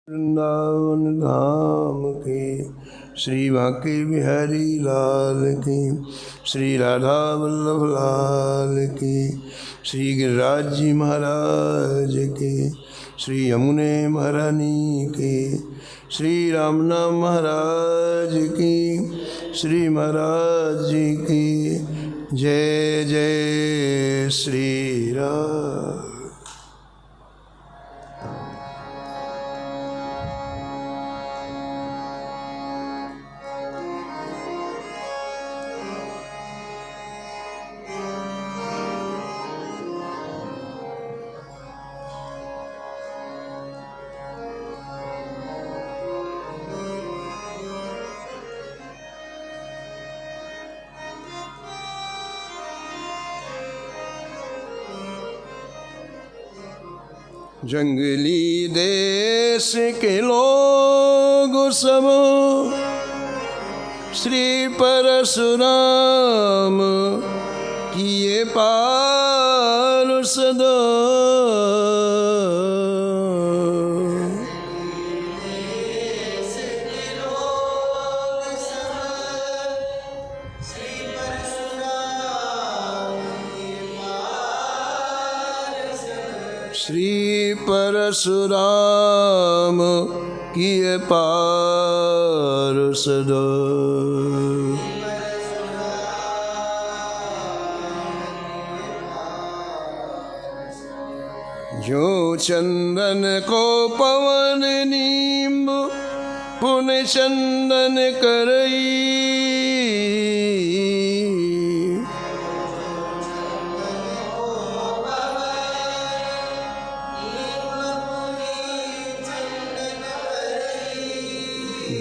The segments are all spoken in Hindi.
वृंदावन धाम की, श्री बांके बिहारी लाल की, श्री राधा वल्लभ लाल की, श्री गिरिराज जी महाराज की, श्री यमुने महारानी की, श्री रामनाम महाराज की, श्री महाराज जी की जय जय श्री राम। जंगली देश के लोग सब श्री परशुराम किए पार सदा। श्री परशुराम किए पार सदा। जो चंदन को पवन नींब पुण्य चंदन करई,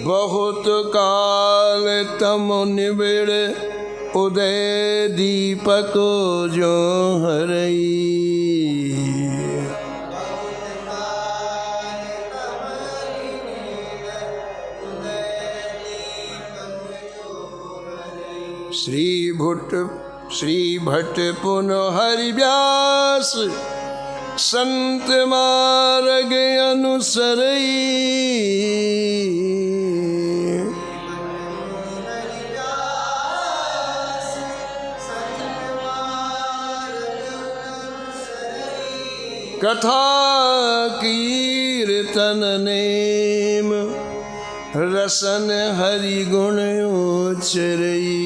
बहुत काल तम निबिड़ उदय दीपक जो हरई। श्री भट्ट पुनः हरिव्यास संत मार्ग अनुसरई। कथा कीर्तन नेम रसन हरि गुण उचरई।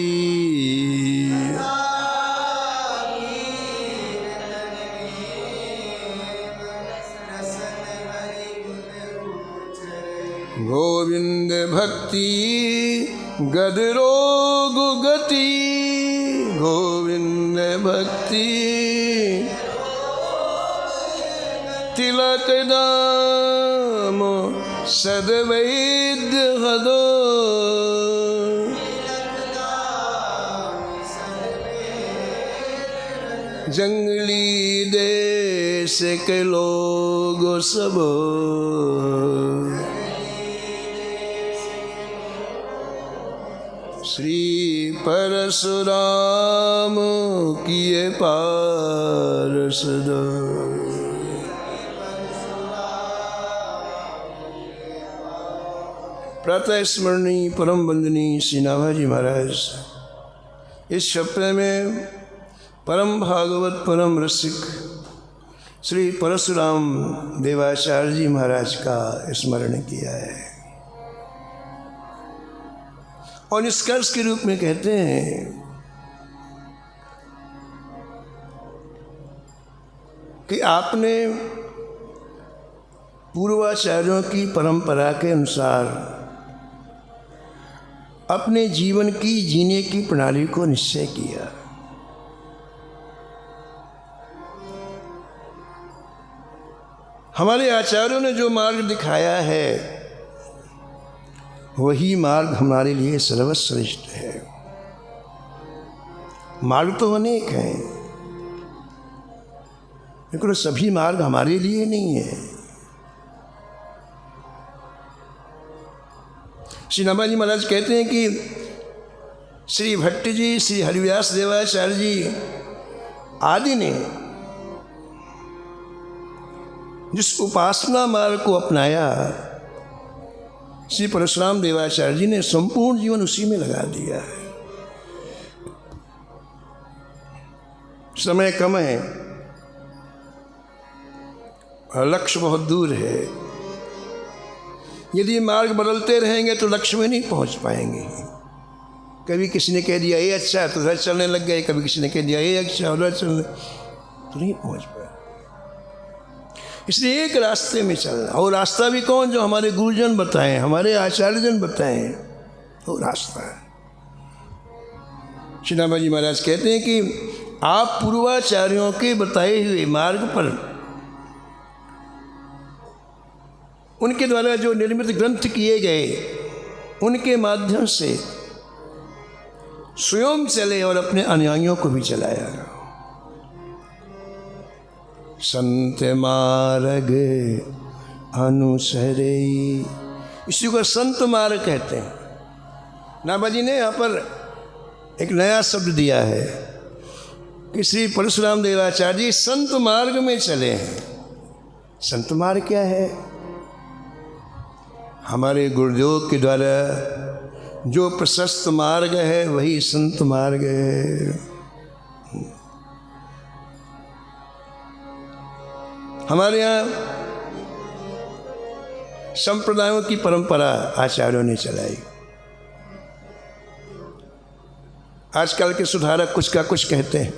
गोविंद भक्ति गद रोग गति, गोविंद भक्ति तिलक दाम सदवैद्य हदो। जंगली देश के लोग सब श्री परशुराम किए पार सदा। प्रातः स्मरणीय परम वंदनीय श्री नाभाजी महाराज इस सप्ताह में परम भागवत परम रसिक श्री परशुराम देवाचार्य जी महाराज का स्मरण किया है और निष्कर्ष के रूप में कहते हैं कि आपने पूर्वाचार्यों की परंपरा के अनुसार अपने जीवन की जीने की प्रणाली को निश्चय किया। हमारे आचार्यों ने जो मार्ग दिखाया है वही मार्ग हमारे लिए सर्वश्रेष्ठ है। मार्ग तो अनेक हैं, लेकिन सभी मार्ग हमारे लिए नहीं है। श्री नाभाजी महाराज कहते हैं कि श्री भट्ट जी, श्री हरिव्यास देवाचार्य जी आदि ने जिस उपासना मार्ग को अपनाया श्री परशुराम देवाचार्य जी ने संपूर्ण जीवन उसी में लगा दिया है। समय कम है और लक्ष्य बहुत दूर है। यदि मार्ग बदलते रहेंगे तो लक्ष्य में नहीं पहुंच पाएंगे। कभी किसी ने कह दिया ये अच्छा है तो उधर चलने लग गए, कभी किसी ने कह दिया ये अच्छा है उधर चलने, तो नहीं पहुंच पाए। इसलिए एक रास्ते में चलना। और रास्ता भी कौन? जो हमारे गुरुजन बताएं, हमारे आचार्यजन बताएं, वो रास्ता है। श्री नाभाजी महाराज कहते हैं कि आप पूर्वाचार्यों के बताए हुए मार्ग पर, उनके द्वारा जो निर्मित ग्रंथ किए गए, उनके माध्यम से स्वयं चले और अपने अनुयायियों को भी चलाया। संत मार्ग अनुसरे, इसी को संत मार्ग कहते हैं। नाभाजी ने यहाँ पर एक नया शब्द दिया है कि श्री परशुराम देवाचार्य जी संत मार्ग में चले हैं। संत मार्ग क्या है? हमारे गुरुदेव के द्वारा जो प्रशस्त मार्ग है वही संत मार्ग है। हमारे यहाँ संप्रदायों की परंपरा आचार्यों ने चलाई। आजकल के सुधारक कुछ का कुछ कहते हैं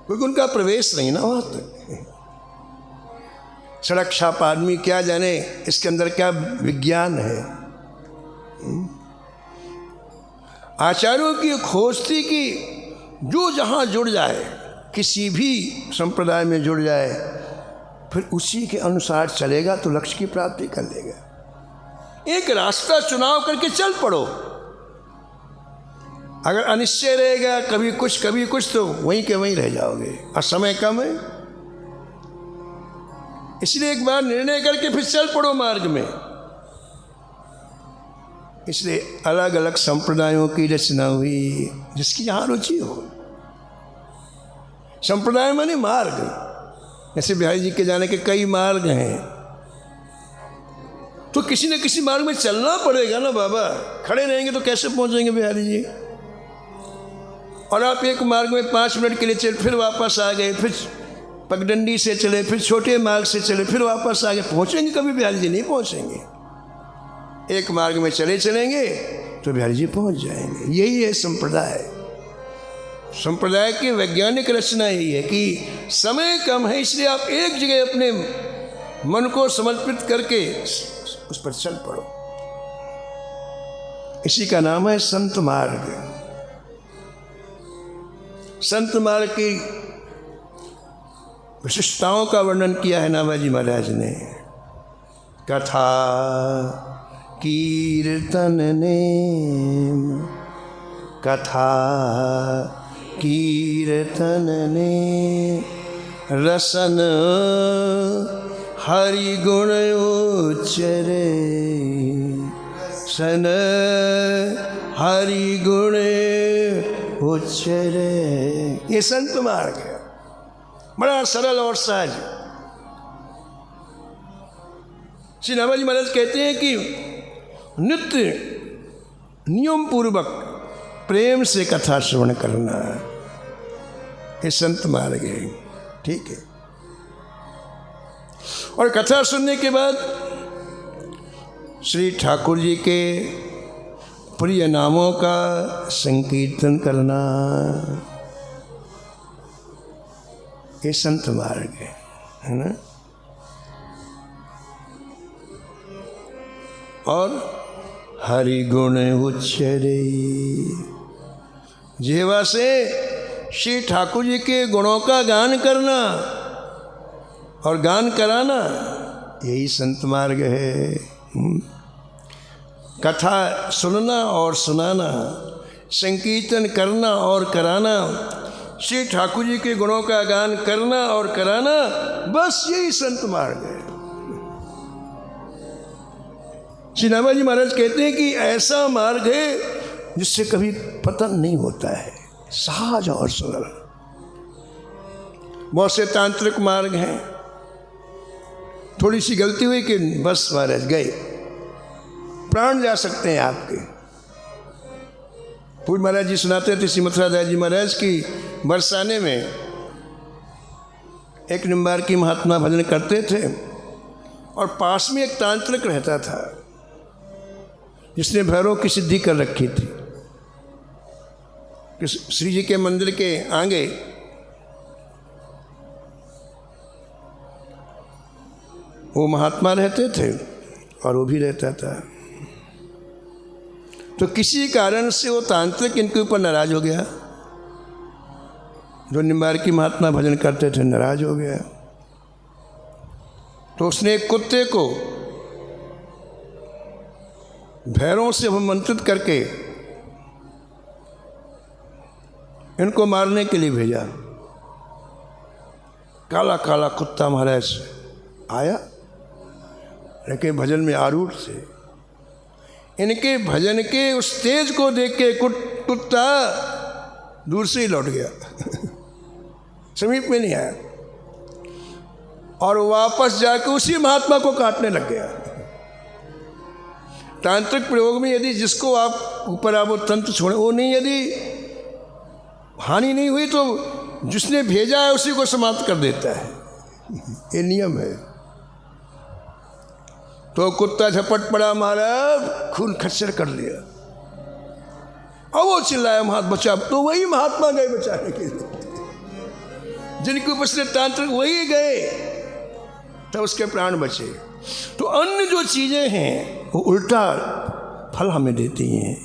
क्योंकि उनका प्रवेश नहीं ना वहाँ तक। सड़क छाप आदमी क्या जाने इसके अंदर क्या विज्ञान है। आचार्यों की खोज थी कि जो जहाँ जुड़ जाए, किसी भी संप्रदाय में जुड़ जाए, फिर उसी के अनुसार चलेगा तो लक्ष्य की प्राप्ति कर लेगा। एक रास्ता चुनाव करके चल पड़ो। अगर अनिश्चय रहेगा, कभी कुछ तो वहीं के वहीं रह जाओगे और समय कम है। इसलिए एक बार निर्णय करके फिर चल पड़ो मार्ग में। इसलिए अलग अलग संप्रदायों की रचना हुई, जिसकी जहाँ रुचि हो। संप्रदाय माने मार्ग। जैसे बिहारी जी के जाने के कई मार्ग हैं, तो किसी न किसी मार्ग में चलना पड़ेगा ना बाबा। खड़े रहेंगे तो कैसे पहुंचेंगे बिहारी जी? और आप एक मार्ग में 5 मिनट के लिए चले, फिर वापस आ गए, फिर पगडंडी से चले, फिर छोटे मार्ग से चले, फिर वापस आ गए, पहुंचेंगे कभी बिहारी जी? नहीं पहुंचेंगे। एक मार्ग में चलेंगे तो बिहारी जी पहुंच जाएंगे। यही है संप्रदाय। संप्रदाय की वैज्ञानिक रचना यही है कि समय कम है, इसलिए आप एक जगह अपने मन को समर्पित करके उस पर चल पड़ो। इसी का नाम है संत मार्ग। संत मार्ग की विशिष्टताओं का वर्णन किया है नाभाजी महाराज ने। कथा कीर्तन नेम, कथा कीर्तन ने रसन हरि गुण उच्चरे, सन हरि गुण उच्चरे। ये संत मार्ग है, बड़ा सरल और सहज। श्री नाभाजी महाराज कहते हैं कि नित्य नियम पूर्वक प्रेम से कथा श्रवण करना, ये संत मार्ग है। ठीक है। और कथा सुनने के बाद श्री ठाकुर जी के प्रिय नामों का संकीर्तन करना, ये संत मार्ग है ना। और हरि गुण उच्चरे, जीवा से श्री ठाकुर जी के गुणों का गान करना और गान कराना, यही संत मार्ग है। कथा सुनना और सुनाना, संकीर्तन करना और कराना, श्री ठाकुर जी के गुणों का गान करना और कराना, बस यही संत मार्ग है। श्री नाभाजी महाराज कहते हैं कि ऐसा मार्ग है जिससे कभी पतन नहीं होता है, सहज और सरल। बहुत से तांत्रिक मार्ग हैं, थोड़ी सी गलती हुई कि बस महाराज गए, प्राण जा सकते हैं आपके। पूज्य महाराज जी सुनाते थे श्री मथुरादास जी महाराज की बरसाने में एक निम्बार्की महात्मा भजन करते थे और पास में एक तांत्रिक रहता था जिसने भैरव की सिद्धि कर रखी थी। कि श्री जी के मंदिर के आगे वो महात्मा रहते थे और वो भी रहता था। तो किसी कारण से वो तांत्रिक इनके ऊपर नाराज हो गया, जो निम्बार्की महात्मा भजन करते थे नाराज हो गया। तो उसने एक कुत्ते को भैरों से अभिमंत्रित करके इनको मारने के लिए भेजा। काला काला कुत्ता महाराज आया, लेकिन भजन में आरूढ़ थे। इनके भजन के उस तेज को देख के कुत्ता दूर से ही लौट गया समीप में नहीं आया और वापस जाकर उसी महात्मा को काटने लग गया। तांत्रिक प्रयोग में यदि जिसको आप ऊपर आप वो तंत्र छोड़े, वो नहीं, यदि हानि नहीं हुई तो जिसने भेजा है उसी को समाप्त कर देता है, ये नियम है। तो कुत्ता झपट पड़ा, महाराज खून खच्चर कर लिया और वो चिल्लाया महात्मा बचा। तो वही महात्मा गए बचाने के लिए, जिनके ऊपर से तांत्रिक वही गए, तब उसके प्राण बचे। तो अन्य जो चीज़ें हैं वो उल्टा फल हमें देती हैं,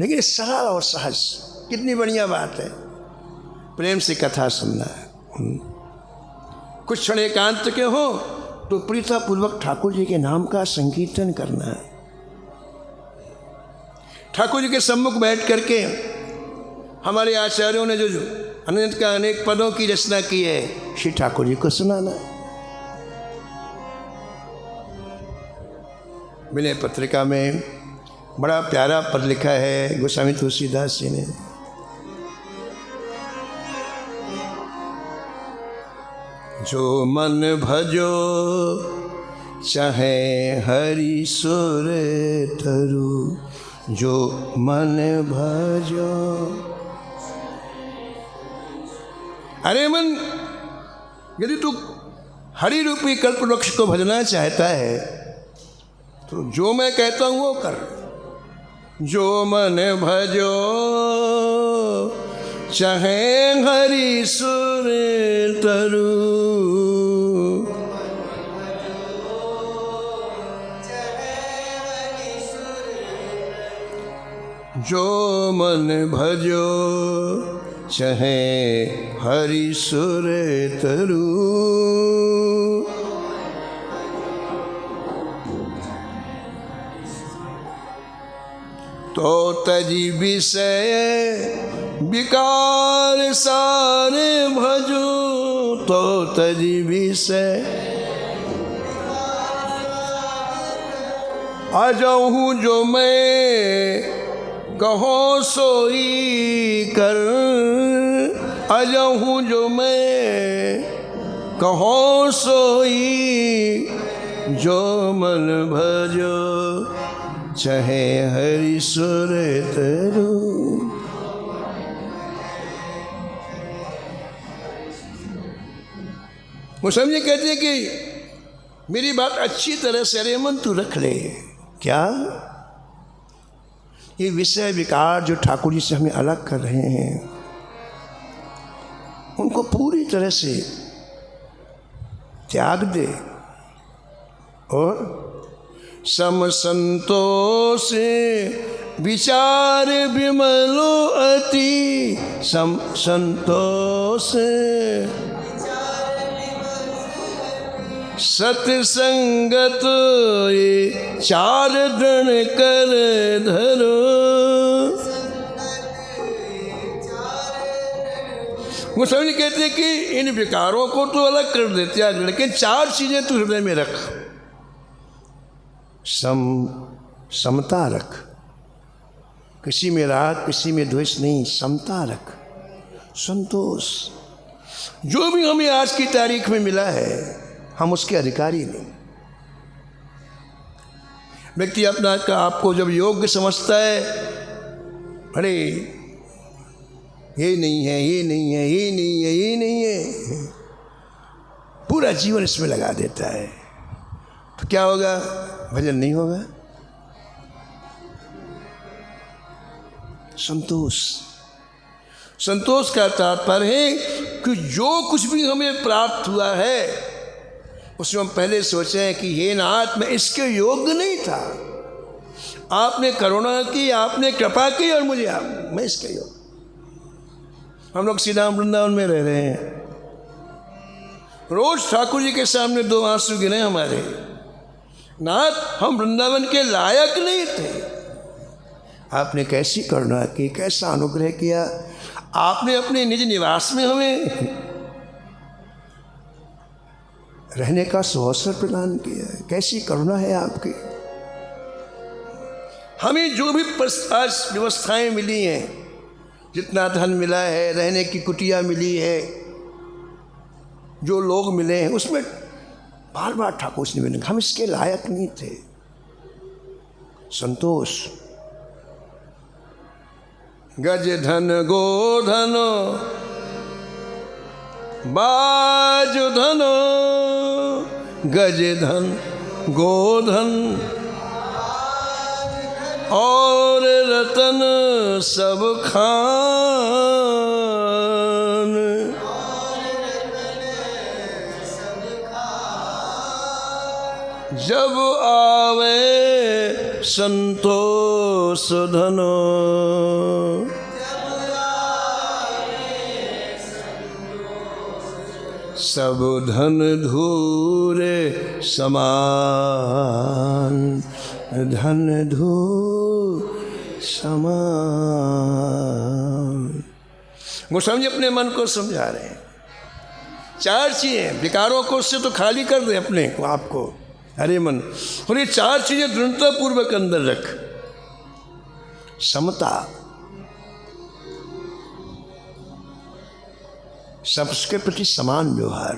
लेकिन सरल और सहज, कितनी बढ़िया बात है प्रेम से कथा सुनना है। कुछ क्षण एकांत के हो तो प्रीतापूर्वक ठाकुर जी के नाम का संकीर्तन करना है। ठाकुर जी के सम्मुख बैठ करके हमारे आचार्यों ने जो अनंत का अनेक पदों की रचना की है, श्री ठाकुर जी को सुनाना। विनय पत्रिका में बड़ा प्यारा पद लिखा है गोस्वामी तुलसीदास जी ने। जो मन भजो चाहे हरि सुर तरु, जो मन भजो। अरे मन, यदि तू हरि रूपी कल्प वृक्ष को भजना चाहता है तो जो मैं कहता हूं वो कर। जो मन भजो चाहे हरि सुर तरु, जो मन भजो चाहे हरि सुर तरु। तो तजी विषय विकार सारे भजो, तो तजी विषय अजहूँ जो मैं कहो सोई कर, अजहूँ जो मैं कहो सोई। जो मन भजो चाहे हरि सुर तरु। वो समझे कहते हैं कि मेरी बात अच्छी तरह से अरे मन तू रख ले। क्या ये विषय विकार जो ठाकुर जी से हमें अलग कर रहे हैं, उनको पूरी तरह से त्याग दे और सम संतोष विचार विमलो अति। सम संतोष सत्संगत ये चार दृढ़ कर धरो। वो समझ कहते हैं कि इन विकारों को तो अलग कर दे, त्याग, लेकिन चार चीजें तू हृदय में रख। समता रख, किसी में राग किसी में द्वेष नहीं, समता रख। संतोष, जो भी हमें आज की तारीख में मिला है हम उसके अधिकारी नहीं। व्यक्ति अपना आपको जब योग्य समझता है, अरे ये नहीं है, ये नहीं है, ये नहीं है, ये नहीं है, पूरा जीवन इसमें लगा देता है, तो क्या होगा? भजन नहीं होगा। संतोष, संतोष का तात्पर्य है कि जो कुछ भी हमें प्राप्त हुआ है उसमें हम पहले सोचें कि हे नाथ, मैं इसके योग्य नहीं था, आपने करुणा की, आपने कृपा की और मुझे मैं इसके योग्य। हम लोग सीधा वृंदावन में रह रहे हैं, रोज ठाकुर जी के सामने 2 आंसू गिरे हमारे, नाथ हम वृंदावन के लायक नहीं थे, आपने कैसी करुणा की, कैसा अनुग्रह किया, आपने अपने निज निवास में हमें रहने का सुअवसर प्रदान किया, कैसी करुणा है आपकी। हमें जो भी आज व्यवस्थाएं मिली हैं, जितना धन मिला है, रहने की कुटिया मिली है, जो लोग मिले हैं, उसमें बार बार ठाकुर से निवेदन, हम इसके लायक नहीं थे। संतोष, गज धन गोधन बाजु धन, गज धन गोधन और रतन सब खान, जब आवे संतोष धन, सब धन धूरे समान, धन धूर समान। गोस्वामी जी अपने मन को समझा रहे हैं, 4 चीजें, विकारों को उससे तो खाली कर दे अपने को, आपको, अरे मन, और ये 4 चीजें दृढ़ता पूर्वक अंदर रख। समता, सबके प्रति समान व्यवहार।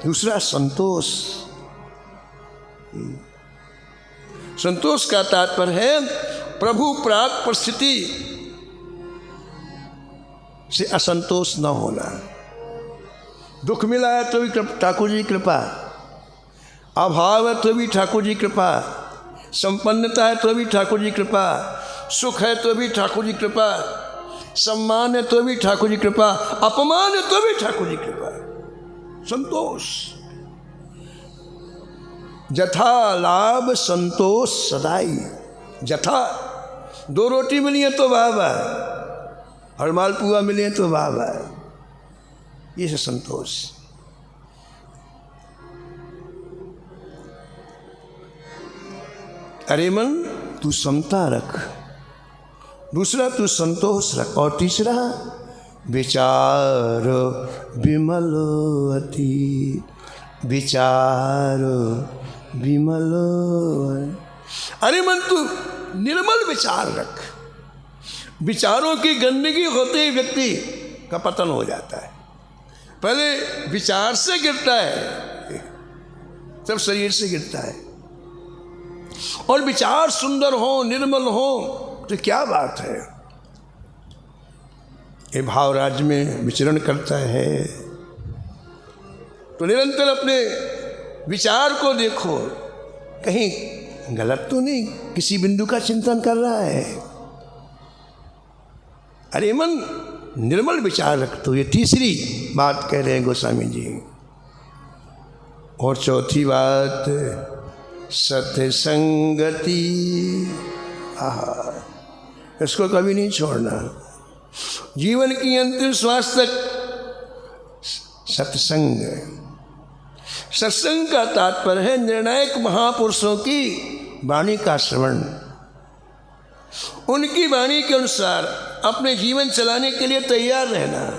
दूसरा संतोष, संतोष का तात्पर्य है प्रभु प्राप्त परिस्थिति से असंतोष न होना। दुख मिला है तो भी ठाकुर जी कृपा, अभाव है तो भी ठाकुर जी कृपा, संपन्नता है तो भी ठाकुर जी कृपा, सुख है तो भी ठाकुर जी कृपा, सम्मान है तो भी ठाकुर जी कृपा, अपमान है तो भी ठाकुर जी कृपा। संतोष, जथा लाभ संतोष सदाई। जथा, 2 रोटी मिली है तो वाह वाह, और मालपुआ मिले तो वाह वाह, ये है संतोष। अरे मन, तू समता रख। दूसरा, तू संतोष रख। और तीसरा, विचार विमल अति, विचार विमल। अरे मन, तू निर्मल विचार रख। विचारों की गंदगी होते ही व्यक्ति का पतन हो जाता है। पहले विचार से गिरता है, तब शरीर से गिरता है। और विचार सुंदर हो, निर्मल हो तो क्या बात है। ये भाव राज्य में विचरण करता है तो निरंतर अपने विचार को देखो, कहीं गलत तो नहीं, किसी बिंदु का चिंतन कर रहा है। अरे मन, निर्मल विचार रख। तो ये तीसरी बात कह रहे हैं गोस्वामी जी। और चौथी बात, सत्संगति। आहा, इसको कभी नहीं छोड़ना। जीवन की अंतिम श्वास तक सत्संग। सत्संग का तात्पर्य है निर्णायक महापुरुषों की वाणी का श्रवण, उनकी वाणी के अनुसार अपने जीवन चलाने के लिए तैयार रहना।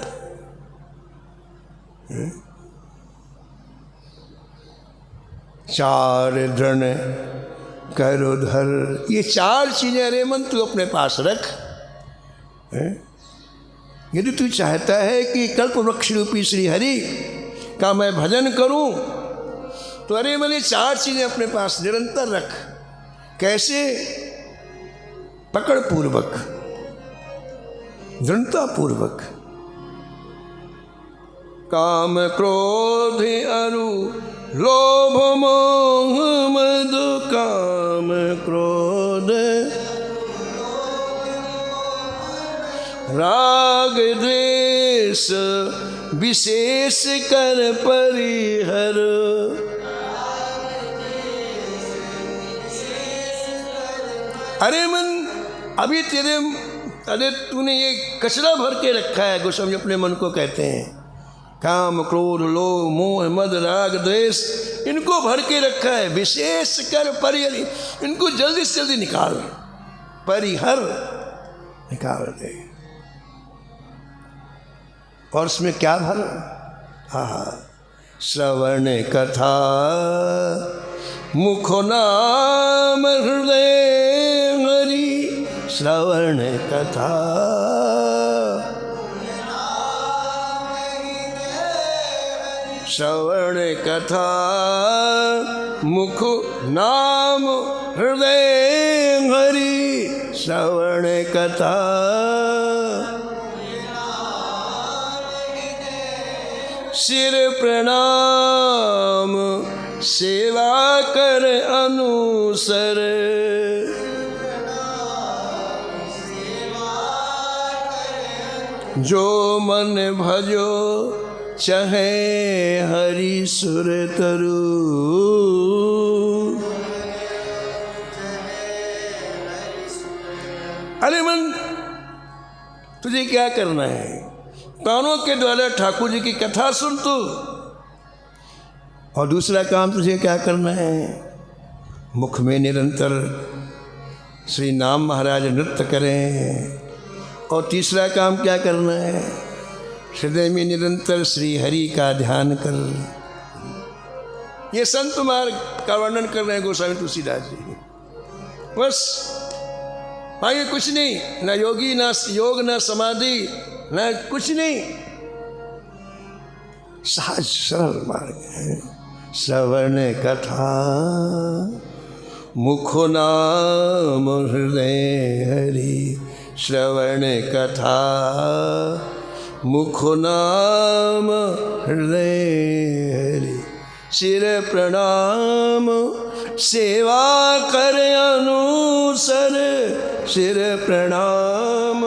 चार दृढ़ करोधर, ये 4 चीजें अरे मन तू अपने पास रख। यदि तू चाहता है कि कल्प वृक्ष रूपी श्री हरि का मैं भजन करूं तो अरे मैंने 4 चीजें अपने पास निरंतर रख। कैसे? पकड़ पूर्वक, दृढ़ता पूर्वक। काम क्रोध अरु लोभ मोह मद, काम क्रोध राग द्वेष विशेष कर परिहर। अरे मन, अभी अरे तूने ये कचरा भर के रखा है, गोस्वामी अपने मन को कहते हैं। काम क्रोध लोभ मोह मद राग द्वेष, इनको भर के रखा है। विशेष कर परिहर, इनको जल्दी से जल्दी निकाल, परिहर निकाल दे। और उसमें क्या भर? श्रवण कथा मुख नाम हृदय हरि। श्रवण कथा श्रवण कथा मुख नाम हृदय हरि। श्रवण कथा सिर प्रणाम सेवा कर अनुसर। जो मन भजो चाहे हरि सुर तरु। अरे मन, तुझे क्या करना है? कानों के द्वारा ठाकुर जी की कथा सुन तू। और दूसरा काम तुझे क्या करना है? मुख में निरंतर श्री नाम महाराज नृत्य करें। और तीसरा काम क्या करना है? हृदय में निरंतर श्री हरि का ध्यान कर। ये संत मार्ग का वर्णन कर रहे हैं गोस्वामी तुलसीदास जी। बस आगे कुछ नहीं, ना योगी, ना योग, ना समाधि, ना कुछ नहीं, सहज सरल मार्ग है। श्रवण कथा मुख नाम हृदय हरि। श्रवण कथा मुख नाम हृदय हरि। सिर प्रणाम सेवा कर अनुसर। सिर प्रणाम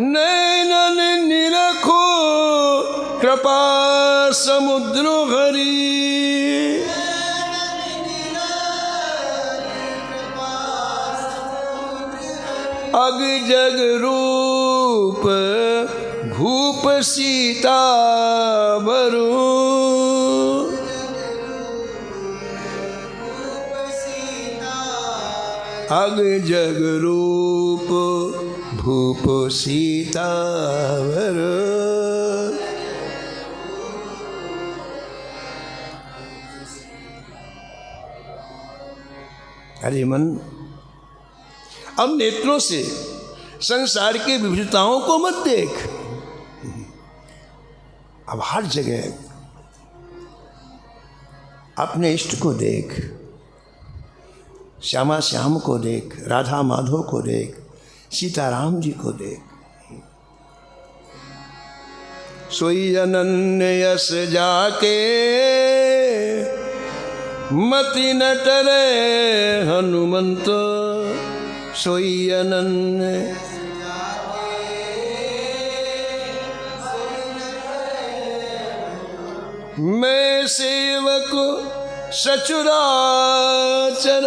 नैनन निरखो कृपा समुद्र हरि। अग जग रूप भूप सीता बरु। अग जग रूप भूप सीता बरु। अरे मन, अब नेत्रों से संसार की विविधताओं को मत देख। अब हर जगह अपने इष्ट को देख। श्यामा श्याम को देख, राधा माधव को देख, सीताराम जी को देख। सोई अनन्य यस जाके मति न टरे हनुमंत। सोई अनन्य मैं सेवक सचुराचर।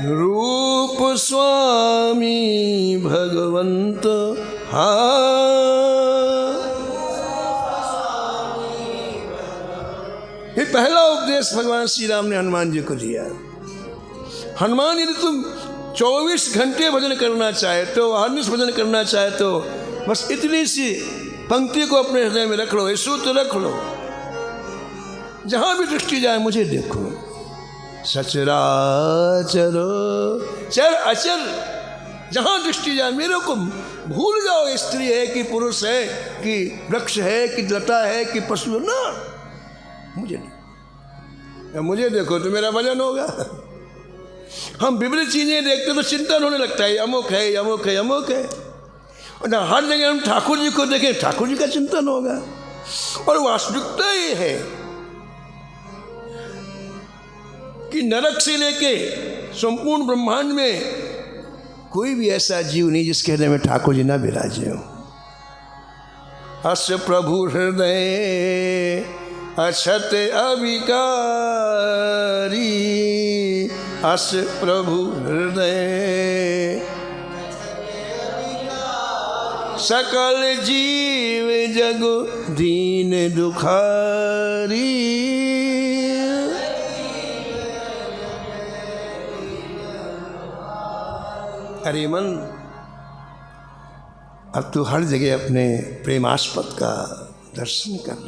रूप स्वामी भगवंत। ये पहला उपदेश भगवान श्री राम ने हनुमान जी को दिया। हनुमान, यदि तुम 24 घंटे भजन करना चाहते हो, अहर्निश भजन करना चाहते हो, बस इतनी सी पंक्ति को अपने हृदय में रख लो, ये सूत्र रख लो। जहां भी दृष्टि जाए मुझे देखो। सचराचर, चर अचर जहाँ दृष्टि जाए मेरे को भूल जाओ, स्त्री है कि पुरुष है कि वृक्ष है कि लता है कि पशु, ना मुझे नहीं, मुझे देखो तो मेरा भजन होगा। हम विपरीत चीजें देखते तो चिंतन होने लगता है, अमुक है अमुक है अमुक है, और ना हर जगह हम ठाकुर जी को देखें, ठाकुर जी का चिंतन होगा। और वास्तविकता ये है कि नरक से लेके संपूर्ण ब्रह्मांड में कोई भी ऐसा जीव नहीं जिसके हृदय में ठाकुर जी ना विराजे हो। अस प्रभु हृदय अछत अविकारी, अस प्रभु हृदय सकल जीव जग दीन दुखारी। अरे मन, अब तू हर जगह अपने प्रेमास्पद का दर्शन कर,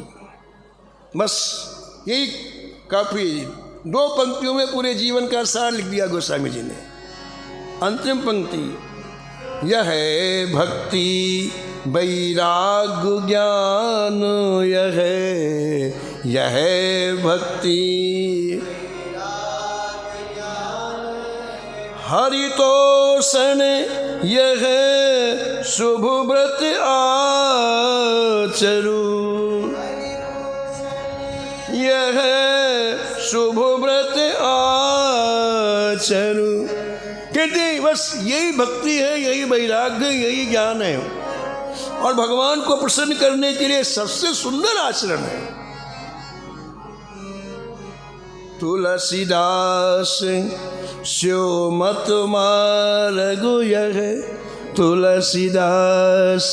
बस यही काफी। 2 पंक्तियों में पूरे जीवन का सार लिख दिया गोस्वामी जी ने। अंतिम पंक्ति, यह है भक्ति वैराग्य ज्ञान, यह है भक्ति हरितोषण, यह शुभ व्रत आचरू, यह शुभ व्रत आचरू। कहते बस यही भक्ति है, यही वैराग्य, यही ज्ञान है, और भगवान को प्रसन्न करने के लिए सबसे सुंदर आचरण है। तुलसीदास स्यो मत मार्ग, यह तुलसीदास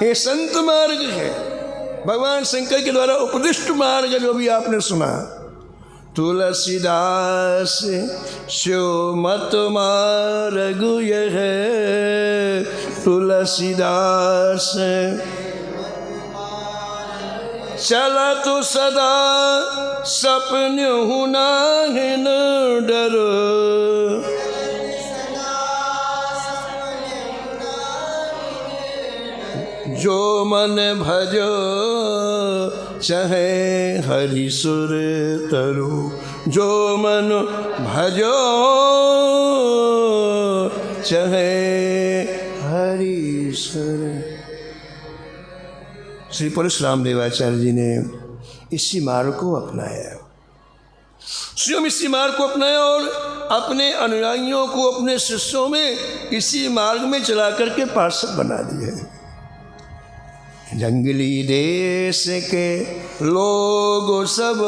ये संत मार्ग है, भगवान शंकर के द्वारा उपदिष्ट मार्ग जो भी आपने सुना। तुलसीदास स्यो मत मार्ग, यह तुलसीदास चला तो सदा सपन हुना है न डर, जो मन भजो चाहे हरि सुर तरु, जो मन भजो चाहे हरि सुर। श्री परशुराम देवाचार्य जी ने इसी मार्ग को अपनाया, स्वयं इसी मार्ग को अपनाया और अपने अनुयायियों को, अपने शिष्यों में इसी मार्ग में चला करके पार्षद बना दिए। जंगली देश के लोग सब,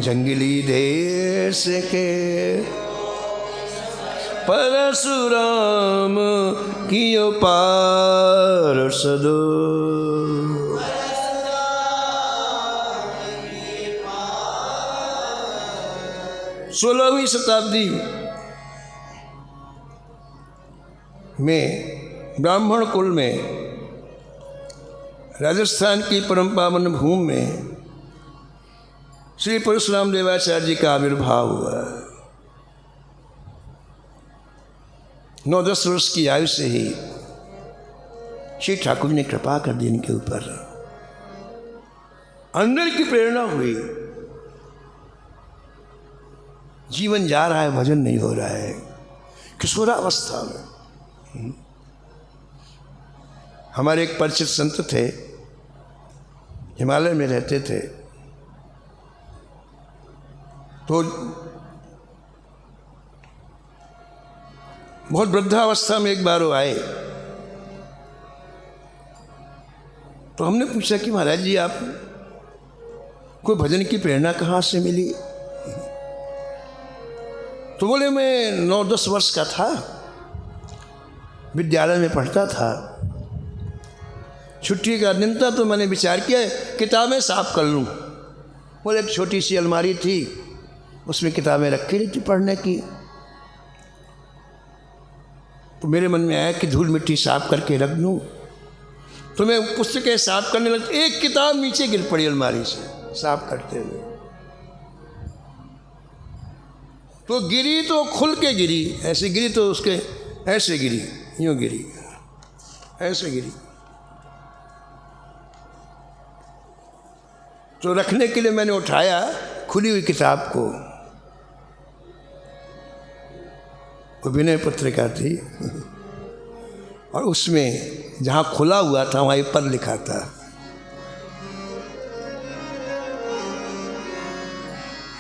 जंगली देश के परशुराम कियो पार्षद। 16वीं शताब्दी में ब्राह्मण कुल में राजस्थान की परम पावन भूमि में श्री परशुराम देवाचार्य जी का आविर्भाव हुआ। 9-10 वर्ष की आयु से ही श्री ठाकुर ने कृपा कर दी इनके ऊपर। अंदर की प्रेरणा हुई, जीवन जा रहा है, भजन नहीं हो रहा है, किशोरावस्था में। हमारे एक परिचित संत थे, हिमालय में रहते थे, तो बहुत वृद्धावस्था में एक बार वो आए, तो हमने पूछा कि महाराज जी आप कोई भजन की प्रेरणा कहाँ से मिली? तो बोले मैं 9-10 वर्ष का था, विद्यालय में पढ़ता था, छुट्टी का दिन था, तो मैंने विचार किया किताबें साफ कर लूँ। बोले एक छोटी सी अलमारी थी, उसमें किताबें रखी रही थी पढ़ने की। तो मेरे मन में आया कि धूल मिट्टी साफ करके रख दूँ, तो मैं पुस्तकें साफ करने लगा। एक किताब नीचे गिर पड़ी अलमारी से साफ करते हुए। तो गिरी तो खुल के गिरी, ऐसे गिरी तो उसके ऐसे गिरी, यूँ गिरी, ऐसे गिरी। तो रखने के लिए मैंने उठाया खुली हुई किताब को, वो विनय पत्रिका थी, और उसमें जहाँ खुला हुआ था वहीं पर लिखा था,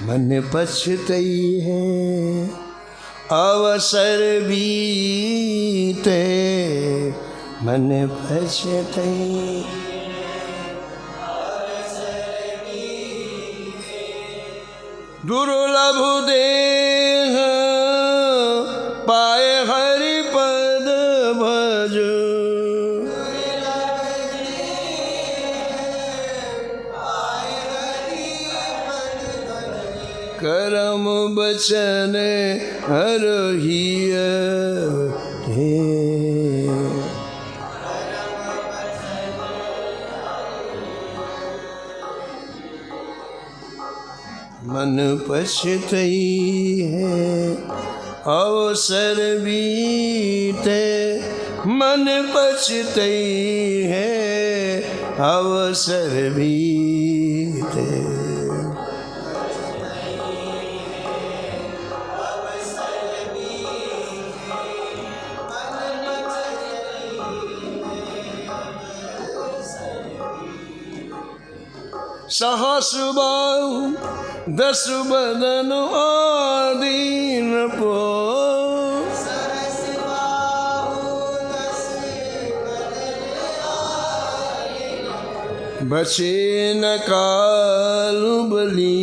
मन पछतई है अवसर बीते, मन पछतई। दुर्लभ देह पाए हरि पद भज, करम बचन हरहिय हे। मन पछतई है अवसर बीते, मन पछतई है अवसर बीते। सहस बाहु दस बदन आदीन पो, बचे न कालु बली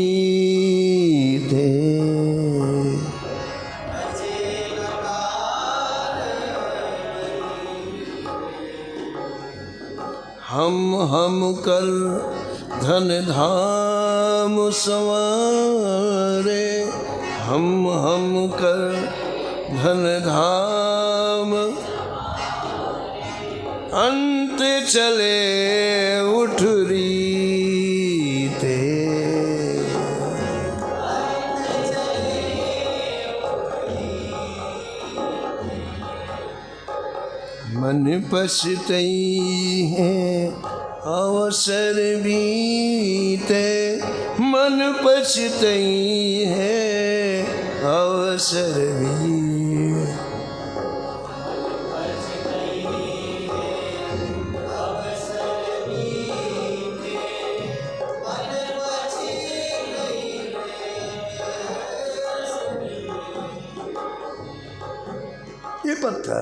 थे। हम कर धन धाम संवारे, हम कर धन धाम, अंत चले उठरी ते। मन पछतई है अवसर बीते, मन पछतई है अवसर बीते। ये पत्ता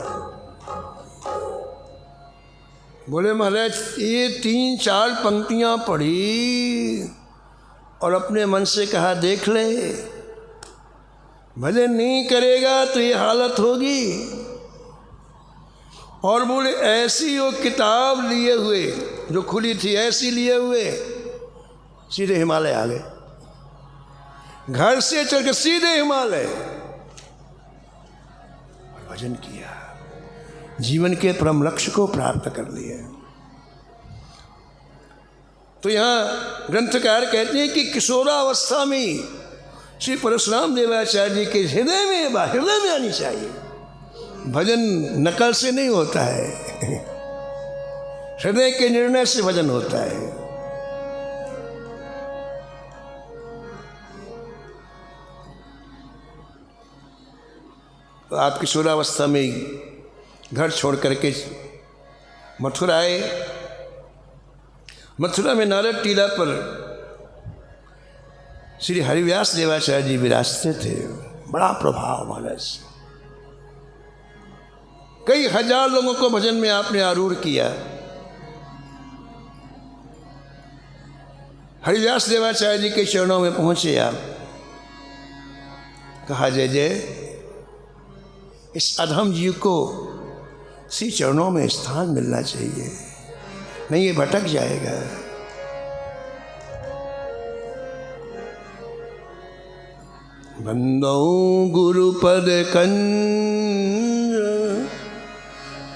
बोले महाराज ये 3-4 पंक्तियां पढ़ी और अपने मन से कहा देख ले, भजन नहीं करेगा तो ये हालत होगी। और बोले ऐसी वो किताब लिए हुए जो खुली थी, ऐसी लिए हुए सीधे हिमालय आ गए, घर से चल के सीधे हिमालय भजन किया, जीवन के परम लक्ष्य को प्राप्त कर लिया। तो यहाँ ग्रंथकार कहते हैं कि किशोरावस्था में श्री परशुराम देवाचार्य जी के हृदय में आनी चाहिए। भजन नकल से नहीं होता है, हृदय के निर्णय से भजन होता है। तो आप किशोरावस्था में घर छोड़ करके मथुरा आए। मथुरा में नारद टीला पर श्री हरिव्यास देवाचार्य जी विराजते थे। बड़ा प्रभाव महाराज, कई हजार लोगों को भजन में आपने आरूढ़ किया। हरिव्यास देवाचार्य जी के चरणों में पहुंचे आप, कहा जय जय, इस अधम जीव को श्री चरणों में स्थान मिलना चाहिए, नहीं ये भटक जाएगा। बंदौ गुरुपद कंज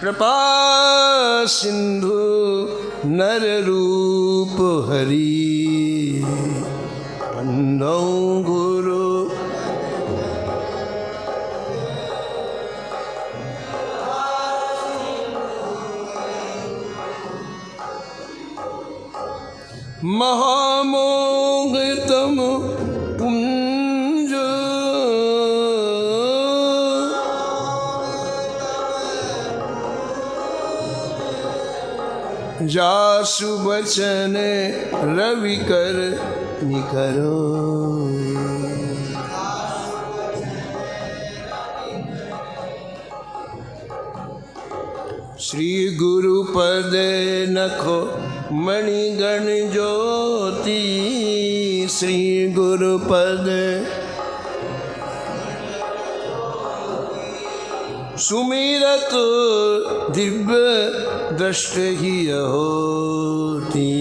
कृपा सिंधु नर रूप हरि। बंदौ गुरु महामोहितम पुंज जासु बचन रवि कर निकरो। श्री गुरु पद नखो मणिगण ज्योति। श्री गुरु पद सुमिरत दिव्य दृष्ट ही होती।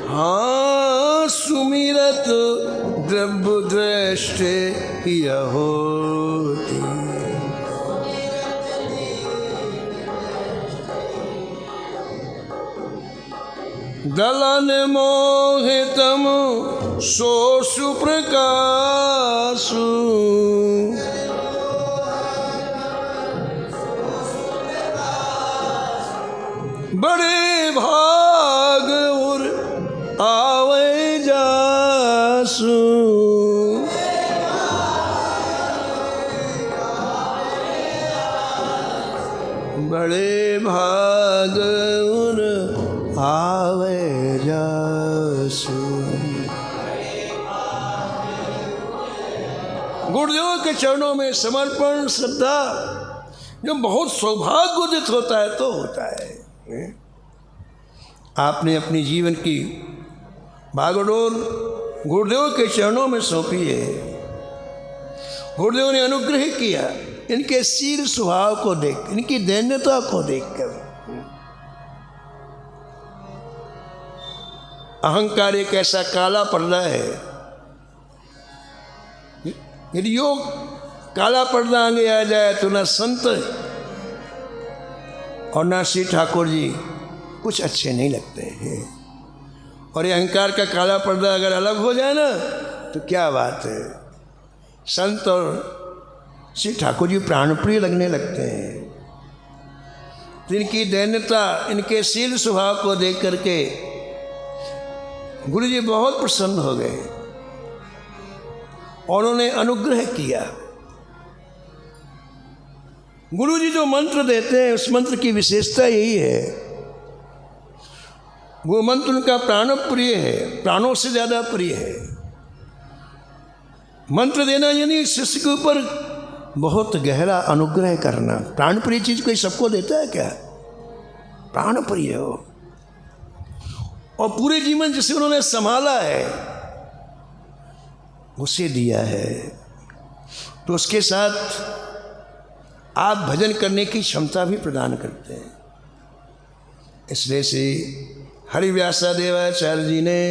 हाँ सुमिरत द्रव्य दृष्ट ही होती। दलन मोहितम सो सुप्रकाशु। बड़े भाग और आवे जासु। बड़े भाग और आवे जासु। गुरुदेव के चरणों में समर्पण श्रद्धा जो बहुत सौभाग्योदित होता है तो होता है। आपने अपनी जीवन की भागडोर गुरुदेव के चरणों में सौंपी है। गुरुदेव ने अनुग्रह किया इनके शील स्वभाव को देख, इनकी दैन्यता को देखकर। अहंकार एक ऐसा काला पर्दा है, यदि यो काला पर्दा आगे आ जाए तो ना संत और ना श्री ठाकुर जी कुछ अच्छे नहीं लगते हैं। और ये अहंकार का काला पर्दा अगर अलग हो जाए ना तो क्या बात है, संत और श्री ठाकुर जी प्राणप्रिय लगने लगते हैं। तो इनकी दैन्यता, इनके शील स्वभाव को देख करके गुरु जी बहुत प्रसन्न हो गए और उन्होंने अनुग्रह किया। गुरु जी जो मंत्र देते हैं उस मंत्र की विशेषता यही है, वो मंत्र उनका प्राण प्रिय है, प्राणों से ज़्यादा प्रिय है। मंत्र देना यानी शिष्य के ऊपर बहुत गहरा अनुग्रह करना। प्राण प्रिय चीज़ कोई सबको देता है क्या? प्राण प्रिय हो और पूरे जीवन जिसे उन्होंने संभाला है उसे दिया है, तो उसके साथ आप भजन करने की क्षमता भी प्रदान करते हैं। इसलिए से हरिव्यासा देवाचार्य जी ने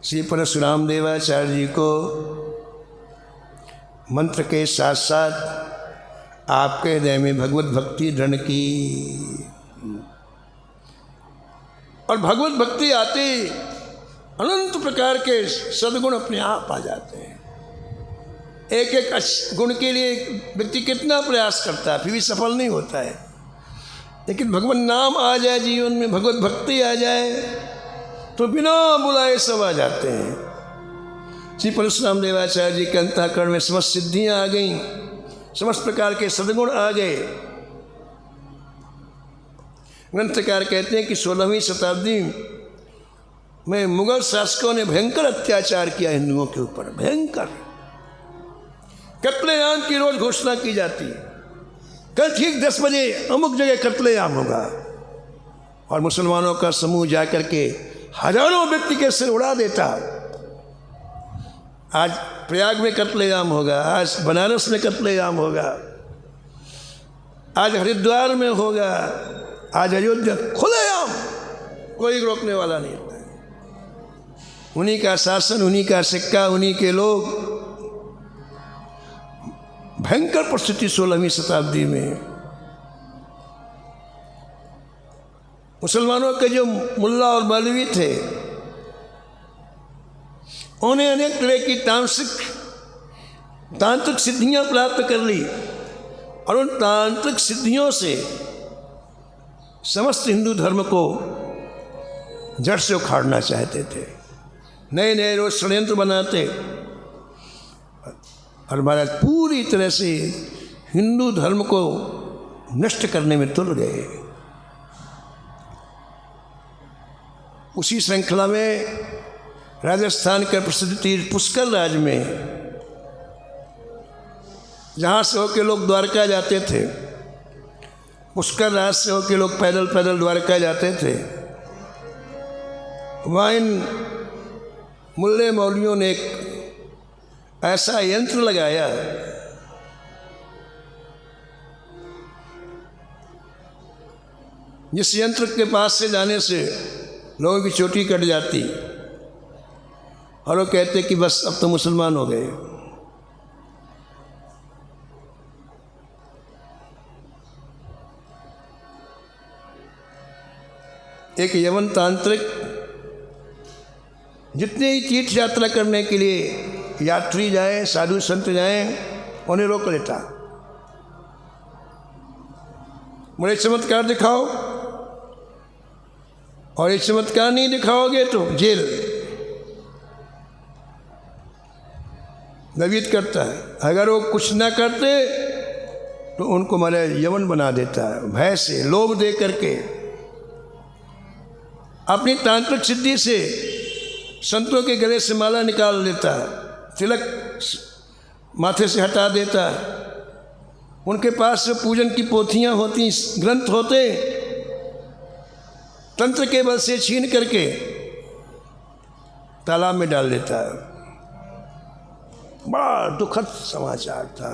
श्री परशुराम देवाचार्य जी को मंत्र के साथ साथ आपके हृदय में भगवत भक्ति दृढ़ की। और भगवत भक्ति आते अनंत प्रकार के सद्गुण अपने आप आ जाते हैं। एक एक गुण के लिए व्यक्ति कितना प्रयास करता है फिर भी सफल नहीं होता है, लेकिन भगवान नाम आ जाए जीवन में, भगवत भक्ति आ जाए तो बिना बुलाए सब आ जाते हैं। श्री परशुराम देवाचार्य जी के अंतःकरण में समस्त सिद्धियाँ आ गईं, समस्त प्रकार के सद्गुण आ गए। ग्रंथकार कहते हैं कि 16वीं शताब्दी में मुगल शासकों ने भयंकर अत्याचार किया हिंदुओं के ऊपर, भयंकर कत्लेआम की रोज घोषणा की जाती। कल ठीक 10 बजे अमुक जगह कत्लेआम होगा और मुसलमानों का समूह जाकर के हजारों व्यक्ति के सिर उड़ा देता। आज प्रयाग में कत्लेआम होगा, आज बनारस में कत्लेआम होगा, आज हरिद्वार में होगा, आज अयोध्या, खुलेआम, कोई रोकने वाला नहीं होता है। उन्हीं का शासन, उन्हीं का सिक्का, उन्हीं के लोग। भयंकर परिस्थिति 16वीं शताब्दी में। मुसलमानों के जो मुल्ला और मौलवी थे उन्हें अनेक तरह की तांत्रिक सिद्धियां प्राप्त कर ली और उन तांत्रिक सिद्धियों से समस्त हिंदू धर्म को जड़ से उखाड़ना चाहते थे। नए नए रोज षड्यंत्र बनाते और महाराज पूरी तरह से हिंदू धर्म को नष्ट करने में तुल गए। उसी श्रृंखला में राजस्थान के प्रसिद्ध तीर्थ पुष्कर राज में, जहाँ से होके लोग द्वारका जाते थे, पुष्कर राज से होके लोग पैदल पैदल द्वारका जाते थे, वहाँ इन मुल्ले मौलवियों ने एक ऐसा यंत्र लगाया जिस यंत्र के पास से जाने से लोगों की चोटी कट जाती और वो कहते कि बस अब तो मुसलमान हो गए। एक यवन तांत्रिक जितने ही तीर्थ यात्रा करने के लिए यात्री जाए, साधु संत जाएं, उन्हें रोक लेता। बड़े चमत्कार दिखाओ, और ये चमत्कार नहीं दिखाओगे तो जेल। नवीद करता है, अगर वो कुछ ना करते तो उनको मारे यवन बना देता है, भय से, लोभ दे करके। अपनी तांत्रिक सिद्धि से संतों के गले से माला निकाल लेता है, तिलक माथे से हटा देता है, उनके पास पूजन की पोथियां होती, ग्रंथ होते, तंत्र के बल से छीन करके तालाब में डाल देता है। बड़ा दुखद समाचार था।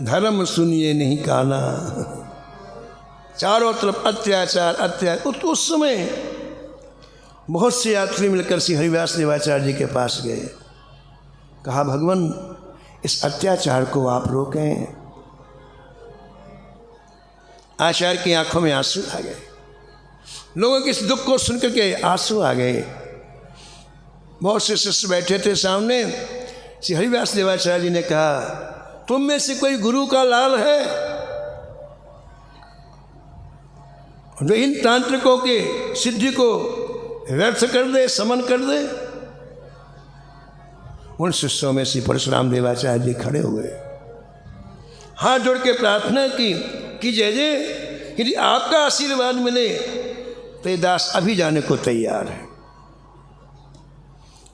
धर्म सुनिए नहीं काना, चारों तरफ अत्याचार अत्याचार। उस समय बहुत से यात्री मिलकर श्री हरिव्यास देवाचार्य जी के पास गए, कहा भगवान इस अत्याचार को आप रोकें। आचार्य की आंखों में आंसू आ गए, लोगों के इस दुख को सुनकर के आंसू आ गए। बहुत से शिष्य बैठे थे सामने। श्री हरिव्यास देवाचार्य जी ने कहा, तुम में से कोई गुरु का लाल है जो इन तांत्रिकों के सिद्धि को व्यर्थ कर दे, समन कर दे? उन शिष्यों में श्री परशुराम देवाचार्य जी खड़े हुए, हाथ जोड़ के प्रार्थना की कि जय जय, यदि आपका आशीर्वाद मिले तो ये दास अभी जाने को तैयार है।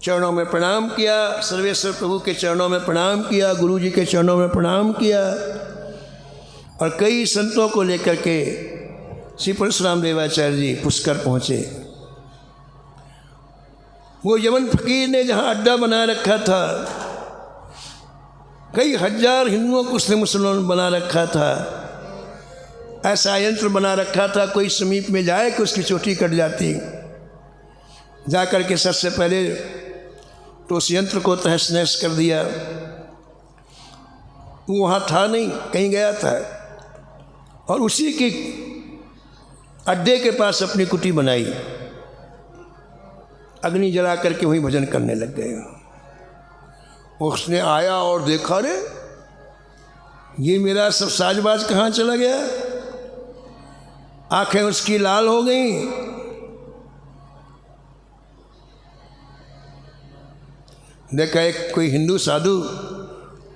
चरणों में प्रणाम किया, सर्वेश्वर प्रभु के चरणों में प्रणाम किया, गुरु जी के चरणों में प्रणाम किया, और कई संतों को लेकर के श्री परशुराम देवाचार्य जी पुष्कर पहुँचे। वो यमन फकीर ने जहाँ अड्डा बना रखा था, कई हजार हिंदुओं को उसने मुसलमान बना रखा था, ऐसा यंत्र बना रखा था, कोई समीप में जाए कि उसकी चोटी कट जाती। जाकर के सबसे पहले तो उस यंत्र को तहस नहस कर दिया। वो वहाँ था नहीं, कहीं गया था, और उसी के अड्डे के पास अपनी कुटी बनाई, अग्नि जला करके वहीं भजन करने लग गए। उसने आया और देखा, रे ये मेरा सब साजबाज कहाँ चला गया? आंखें उसकी लाल हो गई। देखा एक कोई हिंदू साधु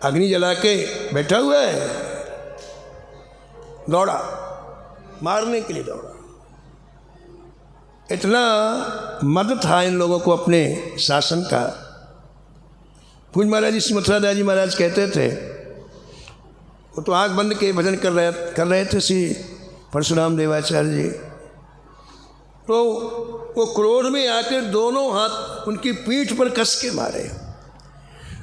अग्नि जला के बैठा हुआ है, दौड़ा, मारने के लिए दौड़ा। इतना मद था इन लोगों को अपने शासन का। पूज महाराज जी, मथुरादास जी महाराज कहते थे, वो तो आँख बंद के भजन कर रहे थे श्री परशुराम देवाचार्य जी, तो वो क्रोध में आकर दोनों हाथ उनकी पीठ पर कस के मारे।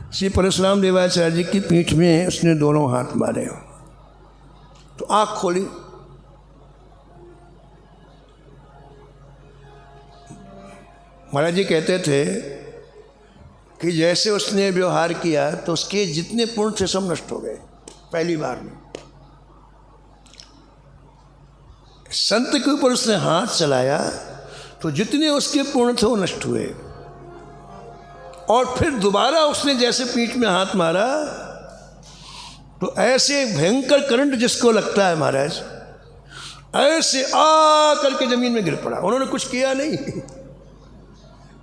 श्री परशुराम देवाचार्य जी की पीठ में उसने दोनों हाथ मारे, तो आँख खोली। महाराज जी कहते थे कि जैसे उसने व्यवहार किया तो उसके जितने पुण्य थे सब नष्ट हो गए पहली बार में। संत के ऊपर उसने हाथ चलाया तो जितने उसके पुण्य थे वो नष्ट हुए, और फिर दोबारा उसने जैसे पीठ में हाथ मारा तो ऐसे भयंकर करंट जिसको लगता है महाराज, ऐसे आ करके जमीन में गिर पड़ा। उन्होंने कुछ किया नहीं,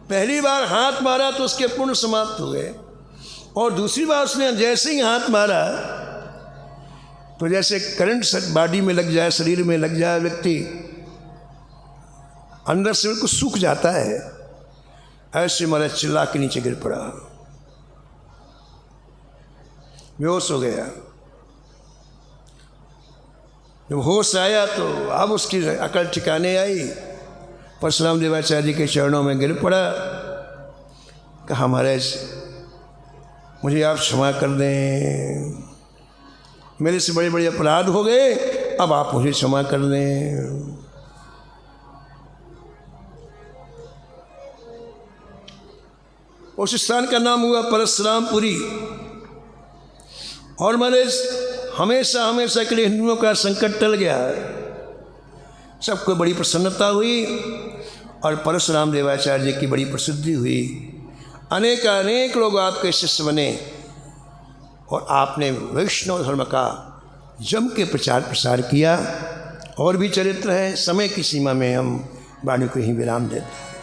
पहली बार हाथ मारा तो उसके पुण्य समाप्त हो गए, और दूसरी बार उसने जैसे ही हाथ मारा तो जैसे करंट बॉडी में लग जाए, शरीर में लग जाए, व्यक्ति अंदर से बिल्कुल सूख जाता है, ऐसे महाराज चिल्ला के नीचे गिर पड़ा, बेहोश हो गया। जब होश आया तो अब उसकी अकल ठिकाने आई, परशुराम देवाचार्य जी के चरणों में गिर पड़ा, कहा महाराज मुझे आप क्षमा कर दें, मेरे से बड़े बड़े अपराध हो गए, अब आप मुझे क्षमा कर दें। उस स्थान का नाम हुआ परशुरामपुरी। और महाराज हमेशा हमेशा के लिए हिंदुओं का संकट टल गया, सबको बड़ी प्रसन्नता हुई और परशुराम देवाचार्य जी की बड़ी प्रसिद्धि हुई। अनेक लोग आपके शिष्य बने और आपने वैष्णव धर्म का जम के प्रचार प्रसार किया। और भी चरित्र है, समय की सीमा में हम वाणी को ही विराम देते हैं।